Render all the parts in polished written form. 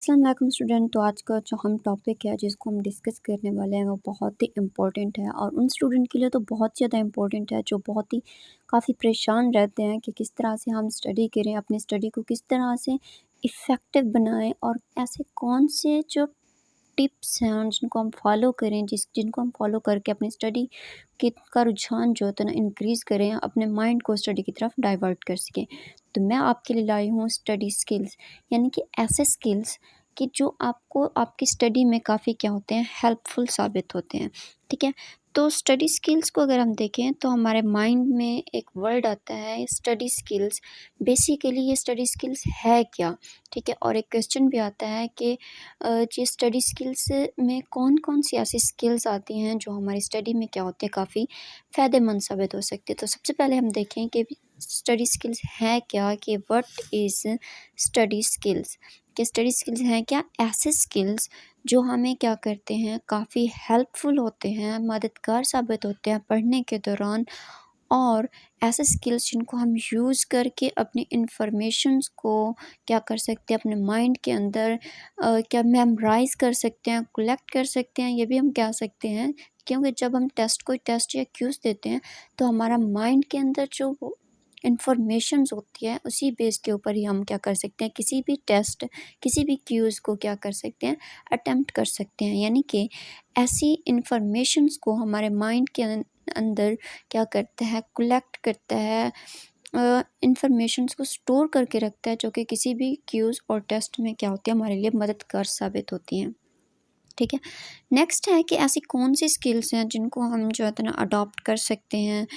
अस्सलाम वालेकुम स्टूडेंट। तो आज का जो हम टॉपिक है जिसको हम डिस्कस करने वाले हैं वो बहुत ही इम्पोर्टेंट है और उन स्टूडेंट के लिए तो बहुत ज़्यादा इम्पोर्टेंट है जो बहुत ही काफ़ी परेशान रहते हैं कि किस तरह से हम स्टडी करें, अपनी स्टडी को किस तरह से इफ़ेक्टिव बनाएं और ऐसे कौन से जो टिप्स हैं जिनको हम फॉलो करें, जिनको हम फॉलो करके अपनी स्टडी के का रुझान जो होता है ना इंक्रीज़ करें, अपने माइंड को स्टडी की तरफ डाइवर्ट कर सकें। तो मैं आपके लिए लाई हूँ स्टडी स्किल्स, यानी कि ऐसे स्किल्स कि जो आपको आपकी स्टडी में काफ़ी क्या होते हैं, हेल्पफुल साबित होते हैं। ठीक है? तो स्टडी स्किल्स को अगर हम देखें तो हमारे माइंड में एक वर्ड आता है स्टडी स्किल्स। बेसिकली ये स्टडी स्किल्स है क्या? ठीक है? और एक क्वेश्चन भी आता है कि जी स्टडी स्किल्स में कौन-कौन सी ऐसी स्किल्स आती हैं जो हमारी स्टडी में क्या होती है, काफ़ी फ़ायदेमंद साबित हो सकती है। तो सबसे पहले हम देखें कि स्टडी स्किल्स हैं क्या, कि व्हाट इज़ स्टडी स्किल्स। कि स्टडी स्किल्स हैं क्या? ऐसे स्किल्स जो हमें क्या करते हैं, काफ़ी हेल्पफुल होते हैं, मददगार साबित होते हैं पढ़ने के दौरान, और ऐसे स्किल्स जिनको हम यूज़ करके अपनी इन्फॉर्मेशंस को क्या कर सकते हैं, अपने माइंड के अंदर क्या मेमोराइज़ कर सकते हैं, कलेक्ट कर सकते हैं, ये भी हम कह सकते हैं। क्योंकि जब हम कोई टेस्ट या क्यूज़ देते हैं तो हमारा माइंड के अंदर जो वो इन्फॉर्मेशंस होती है उसी बेस के ऊपर ही हम क्या कर सकते हैं, किसी भी टेस्ट, किसी भी क्यूज़ को क्या कर सकते हैं, अटेम्प्ट कर सकते हैं। यानी कि ऐसी इन्फॉर्मेशंस को हमारे माइंड के अंदर क्या करता है, कलेक्ट करता है, इन्फॉर्मेशंस को स्टोर करके रखता है, जो कि किसी भी क्यूज़ और टेस्ट में क्या होती है, हमारे लिए मददगार साबित होती हैं। ठीक है? नेक्स्ट है कि ऐसी कौन सी स्किल्स हैं जिनको हम जो है ना अडॉप्ट कर सकते हैं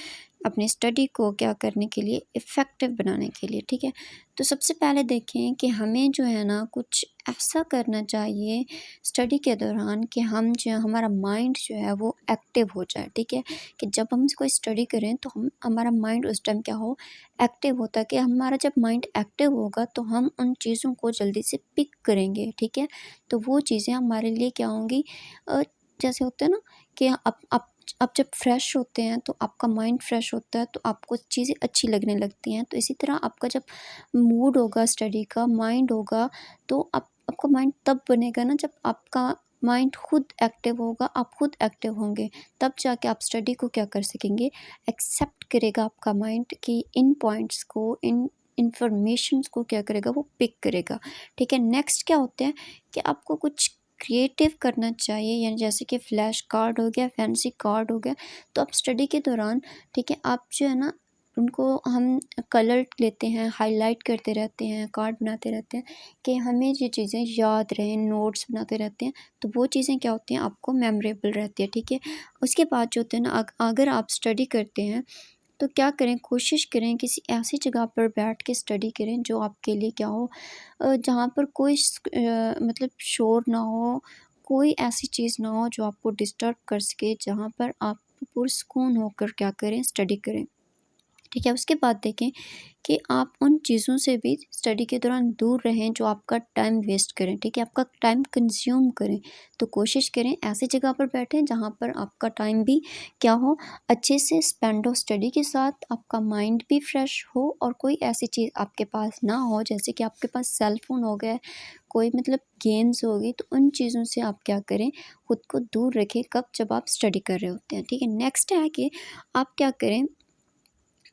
अपनी स्टडी को क्या करने के लिए, इफ़ेक्टिव बनाने के लिए। ठीक है? तो सबसे पहले देखें कि हमें जो है ना कुछ ऐसा करना चाहिए स्टडी के दौरान कि हम जो हमारा माइंड जो है वो एक्टिव हो जाए। ठीक है? कि जब हम कोई स्टडी करें तो हम हमारा माइंड उस टाइम क्या हो, एक्टिव होता है। कि हमारा जब माइंड एक्टिव होगा तो हम उन चीज़ों को जल्दी से पिक करेंगे। ठीक है? तो वो चीज़ें हमारे लिए क्या होंगी, जैसे होता है ना कि आप जब फ्रेश होते हैं तो आपका माइंड फ्रेश होता है तो आपको चीज़ें अच्छी लगने लगती हैं। तो इसी तरह आपका जब मूड होगा स्टडी का, माइंड होगा, तो आपका माइंड तब बनेगा ना जब आपका माइंड खुद एक्टिव होगा, आप खुद एक्टिव होंगे, तब जाके आप स्टडी को क्या कर सकेंगे, एक्सेप्ट करेगा आपका माइंड कि इन पॉइंट्स को, इन इन्फॉर्मेशंस को क्या करेगा, वो पिक करेगा। ठीक है? नेक्स्ट क्या होता है कि आपको कुछ क्रिएटिव करना चाहिए, यानी जैसे कि फ्लैश कार्ड हो गया, फैंसी कार्ड हो गया। तो आप स्टडी के दौरान, ठीक है, आप जो है ना उनको हम कलर लेते हैं, हाईलाइट करते रहते हैं, कार्ड बनाते रहते हैं कि हमें ये चीज़ें याद रहें, नोट्स बनाते रहते हैं। तो वो चीज़ें क्या होती हैं, आपको मेमोरेबल रहती है। ठीक है? उसके बाद जो होते हैं ना, अगर आप स्टडी करते हैं तो क्या करें, कोशिश करें किसी ऐसी जगह पर बैठ के स्टडी करें जो आपके लिए क्या हो, जहाँ पर कोई मतलब शोर ना हो, कोई ऐसी चीज़ ना हो जो आपको डिस्टर्ब कर सके, जहाँ पर आप पुरसुकून होकर क्या करें, स्टडी करें। ठीक है? उसके बाद देखें कि आप उन चीज़ों से भी स्टडी के दौरान दूर रहें जो आपका टाइम वेस्ट करें। ठीक है? आपका टाइम कंज़्यूम करें। तो कोशिश करें ऐसी जगह पर बैठें जहाँ पर आपका टाइम भी क्या हो, अच्छे से स्पेंड हो स्टडी के साथ, आपका माइंड भी फ्रेश हो और कोई ऐसी चीज़ आपके पास ना हो, जैसे कि आपके पास सेल फ़ोन हो गया, कोई मतलब गेम्स हो गई, तो उन चीज़ों से आप क्या करें, खुद को दूर रखें, कब, जब आप स्टडी कर रहे होते हैं। ठीक है? नेक्स्ट है कि आप क्या करें,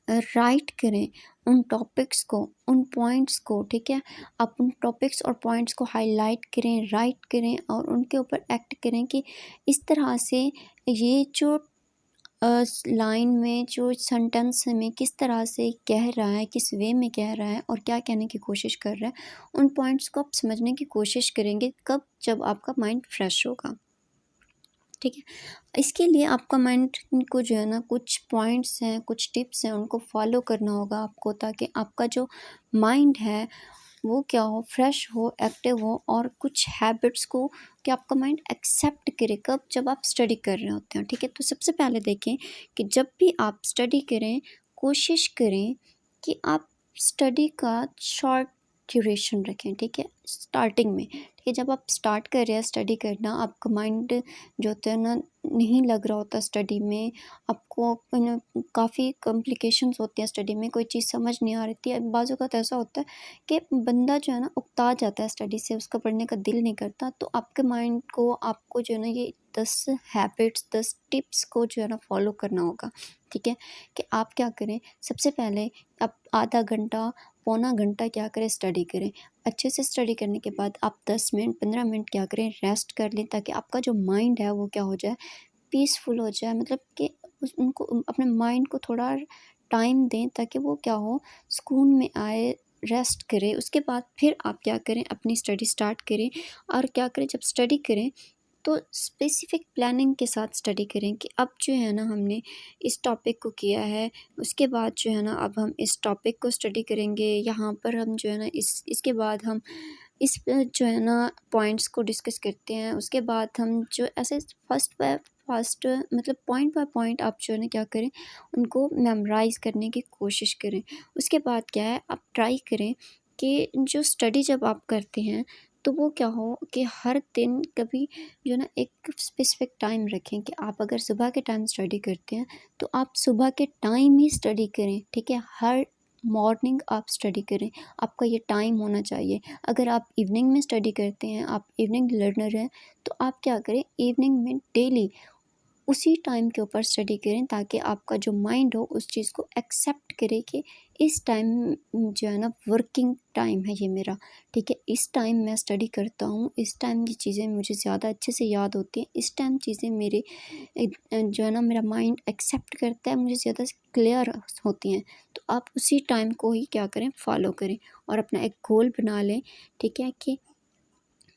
राइट करें उन टॉपिक्स को, उन पॉइंट्स को। ठीक है? आप उन टॉपिक्स और पॉइंट्स को हाईलाइट करें, राइट करें और उनके ऊपर एक्ट करें कि इस तरह से ये जो लाइन में जो सेंटेंस हमें किस तरह से कह रहा है, किस वे में कह रहा है और क्या कहने की कोशिश कर रहा है, उन पॉइंट्स को आप समझने की कोशिश करेंगे, कब, जब आपका माइंड फ्रेश होगा। ठीक है? इसके लिए आपका माइंड को जो है ना कुछ पॉइंट्स हैं, कुछ टिप्स हैं, उनको फॉलो करना होगा आपको, ताकि आपका जो माइंड है वो क्या हो, फ्रेश हो, एक्टिव हो और कुछ हैबिट्स को कि आपका माइंड एक्सेप्ट करे, कब, जब आप स्टडी कर रहे होते हैं। ठीक है? तो सबसे पहले देखें कि जब भी आप स्टडी करें, कोशिश करें कि आप स्टडी का शॉर्ट ड्यूरेशन रखें, ठीक है, स्टार्टिंग में, ठीक है। जब आप स्टार्ट कर रहे हैं स्टडी करना, आपका माइंड जो होता है ना नहीं लग रहा होता स्टडी में, आपको काफ़ी कॉम्प्लिकेशंस होती हैं स्टडी में, कोई चीज़ समझ नहीं आ रही थी। बाज़ औक़ात ऐसा होता है कि बंदा जो है ना उकता जाता है स्टडी से, उसका पढ़ने का दिल नहीं करता, तो आपके माइंड को आपको जो है ना ये 10 हैबिट्स 10 टिप्स को जो है ना फॉलो करना होगा, ठीक है। कि आप क्या करें, सबसे पहले आप आधा घंटा पौना घंटा क्या करें, स्टडी करें। अच्छे से स्टडी करने के बाद आप 10 मिनट 15 मिनट क्या करें, रेस्ट कर लें, ताकि आपका जो माइंड है वो क्या हो जाए, पीसफुल हो जाए। मतलब कि उनको अपने माइंड को थोड़ा टाइम दें, ताकि वो क्या हो, सुकून में आए, रेस्ट करे। उसके बाद फिर आप क्या करें, अपनी स्टडी स्टार्ट करें। और क्या करें, जब स्टडी करें तो स्पेसिफिक प्लानिंग के साथ स्टडी करें कि अब जो है ना हमने इस टॉपिक को किया है, उसके बाद जो है ना अब हम इस टॉपिक को स्टडी करेंगे, यहाँ पर हम जो है ना इसके बाद हम इस जो है ना पॉइंट्स को डिस्कस करते हैं। उसके बाद हम जो ऐसे फर्स्ट बाय फर्स्ट मतलब पॉइंट बाय पॉइंट आप जो है ना क्या करें, उनको मेमोराइज़ करने की कोशिश करें। उसके बाद क्या है, आप ट्राई करें कि जो स्टडी जब आप करते हैं तो वो क्या हो कि हर दिन कभी जो है ना एक स्पेसिफिक टाइम रखें कि आप अगर सुबह के टाइम स्टडी करते हैं तो आप सुबह के टाइम ही स्टडी करें, ठीक है। हर मॉर्निंग आप स्टडी करें, आपका ये टाइम होना चाहिए। अगर आप इवनिंग में स्टडी करते हैं, आप इवनिंग लर्नर हैं, तो आप क्या करें, इवनिंग में डेली उसी टाइम के ऊपर स्टडी करें, ताकि आपका जो माइंड हो उस चीज़ को एक्सेप्ट करे कि इस टाइम जो है ना वर्किंग टाइम है ये मेरा, ठीक है। इस टाइम मैं स्टडी करता हूँ, इस टाइम की चीज़ें मुझे ज़्यादा अच्छे से याद होती हैं, इस टाइम चीज़ें मेरे जो है ना मेरा माइंड एक्सेप्ट करता है, मुझे ज़्यादा क्लियर होती हैं। तो आप उसी टाइम को ही क्या करें, फॉलो करें और अपना एक गोल बना लें, ठीक है, कि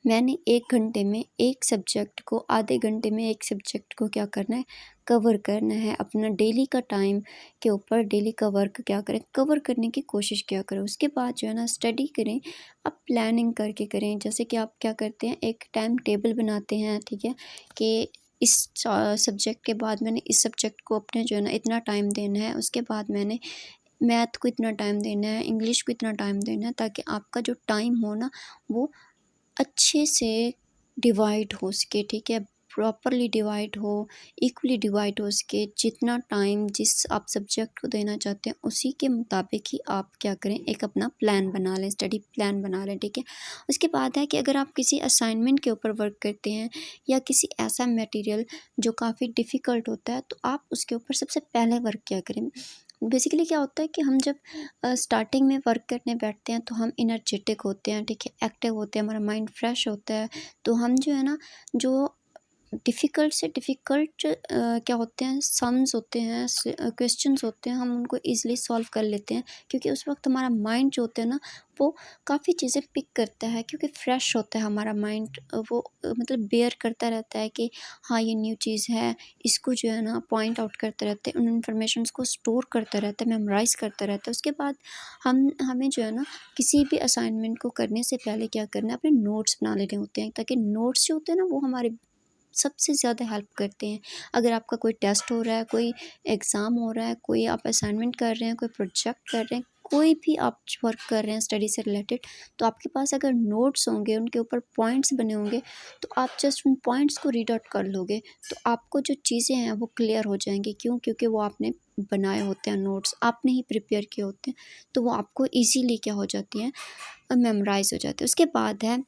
मैंने 1 घंटे में एक सब्जेक्ट को, आधे घंटे में एक सब्जेक्ट को क्या करना है, कवर करना है। अपना डेली का टाइम के ऊपर डेली का वर्क क्या करें, कवर करने की कोशिश क्या करें। उसके बाद जो है ना स्टडी करें, अब प्लानिंग करके करें। जैसे कि आप क्या करते हैं, एक टाइम टेबल बनाते हैं, ठीक है, कि इस सब्जेक्ट के बाद मैंने इस सब्जेक्ट को अपने जो है ना इतना टाइम देना है, उसके बाद मैंने मैथ को इतना टाइम देना है, इंग्लिश को इतना टाइम देना है, ताकि आपका जो टाइम हो ना वो अच्छे से डिवाइड हो सके, ठीक है, प्रॉपरली डिवाइड हो, इक्वली डिवाइड हो सके। जितना टाइम जिस आप सब्जेक्ट को देना चाहते हैं उसी के मुताबिक ही आप क्या करें, एक अपना प्लान बना लें, स्टडी प्लान बना लें, ठीक है। उसके बाद है कि अगर आप किसी असाइनमेंट के ऊपर वर्क करते हैं या किसी ऐसा मटेरियल जो काफ़ी डिफ़िकल्ट होता है, तो आप उसके ऊपर सबसे पहले वर्क क्या करें। बेसिकली क्या होता है कि हम जब स्टार्टिंग में वर्क करने बैठते हैं तो हम एनर्जेटिक होते हैं, ठीक है, एक्टिव होते हैं, हमारा माइंड फ्रेश होता है। तो हम जो है ना जो डिफ़िकल्ट से डिफ़िकल्ट क्या होते हैं, सम्स होते हैं, क्वेश्चंस होते हैं, हम उनको ईज़िली सॉल्व कर लेते हैं, क्योंकि उस वक़्त हमारा माइंड जो होता है ना वो काफ़ी चीज़ें पिक करता है, क्योंकि फ्रेश होता है हमारा माइंड। वो मतलब बेयर करता रहता है कि हाँ ये न्यू चीज़ है, इसको जो है ना पॉइंट आउट करते रहते हैं, उन इन्फॉर्मेशंस को स्टोर करता रहता है, मेमोराइज़ करता रहता है। उसके बाद हमें जो है ना किसी भी असाइनमेंट को करने से पहले क्या करना है, अपने नोट्स बना लेने होते हैं, ताकि नोट्स जो होते हैं ना वो हमारे सबसे ज़्यादा हेल्प करते हैं। अगर आपका कोई टेस्ट हो रहा है, कोई एग्ज़ाम हो रहा है, कोई आप असाइनमेंट कर रहे हैं, कोई प्रोजेक्ट कर रहे हैं, कोई भी आप वर्क कर रहे हैं स्टडी से रिलेटेड, तो आपके पास अगर नोट्स होंगे, उनके ऊपर पॉइंट्स बने होंगे, तो आप जस्ट उन पॉइंट्स को रीड आउट कर लोगे, तो आपको जो चीज़ें हैं वो क्लियर हो जाएँगी। क्यों? क्योंकि वो आपने बनाए होते हैं नोट्स, आपने ही प्रिपेयर किए होते हैं, तो वो आपको ईज़िली क्या हो जाती हैं, मेमोराइज़ हो जाती है। उसके बाद है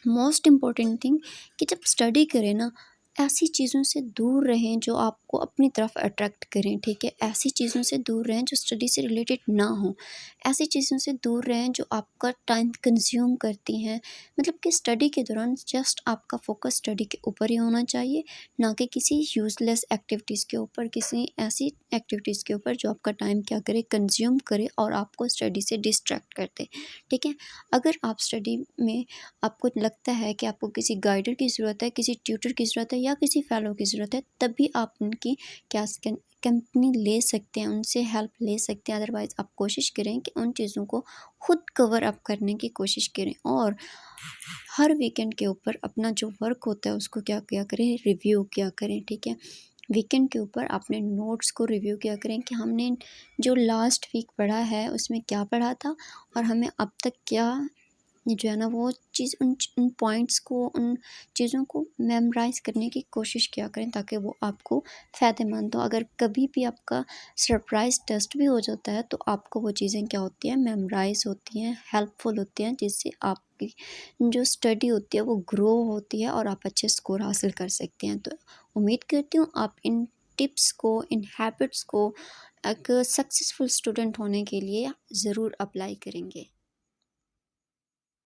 मोस्ट इम्पॉर्टेंट थिंग कि जब स्टडी करें ना, ऐसी चीज़ों से दूर रहें जो आपको अपनी तरफ अट्रैक्ट करें, ठीक है। ऐसी चीज़ों से दूर रहें जो स्टडी से रिलेटेड ना हो, ऐसी चीज़ों से दूर रहें जो आपका टाइम कंज्यूम करती हैं। मतलब कि स्टडी के दौरान जस्ट आपका फोकस स्टडी के ऊपर ही होना चाहिए, ना कि किसी यूज़लेस एक्टिविटीज़ के ऊपर, किसी ऐसी एक्टिविटीज़ के ऊपर जो आपका टाइम क्या करे, कंज्यूम करे और आपको स्टडी से डिस्ट्रैक्ट कर दे, ठीक है। अगर आप स्टडी में आपको लगता है कि आपको किसी गाइडर की ज़रूरत है, किसी ट्यूटर की ज़रूरत है या किसी फ़ेलो की ज़रूरत है, तभी आप उनकी क्या कंपनी ले सकते हैं, उनसे हेल्प ले सकते हैं। अदरवाइज़ आप कोशिश करें कि उन चीज़ों को खुद कवर अप करने की कोशिश करें, और हर वीकेंड के ऊपर अपना जो वर्क होता है उसको क्या किया करें, रिव्यू किया करें, ठीक है। वीकेंड के ऊपर अपने नोट्स को रिव्यू किया करें कि हमने जो लास्ट वीक पढ़ा है उसमें क्या पढ़ा था और हमें अब तक क्या जो है ना वो चीज़ उन पॉइंट्स को, उन चीज़ों को मेमोराइज़ करने की कोशिश किया करें ताकि वो आपको फ़ायदेमंद हो। अगर कभी भी आपका सरप्राइज़ टेस्ट भी हो जाता है तो आपको वो चीज़ें क्या होती हैं, मेमोराइज़ होती हैं, हेल्पफुल होती हैं, जिससे आपकी जो स्टडी होती है वो ग्रो होती है और आप अच्छे स्कोर हासिल कर सकते हैं। तो उम्मीद करती हूँ आप इन टिप्स को, इन हैबिट्स को एक सक्सेसफुल स्टूडेंट होने के लिए ज़रूर अप्लाई करेंगे।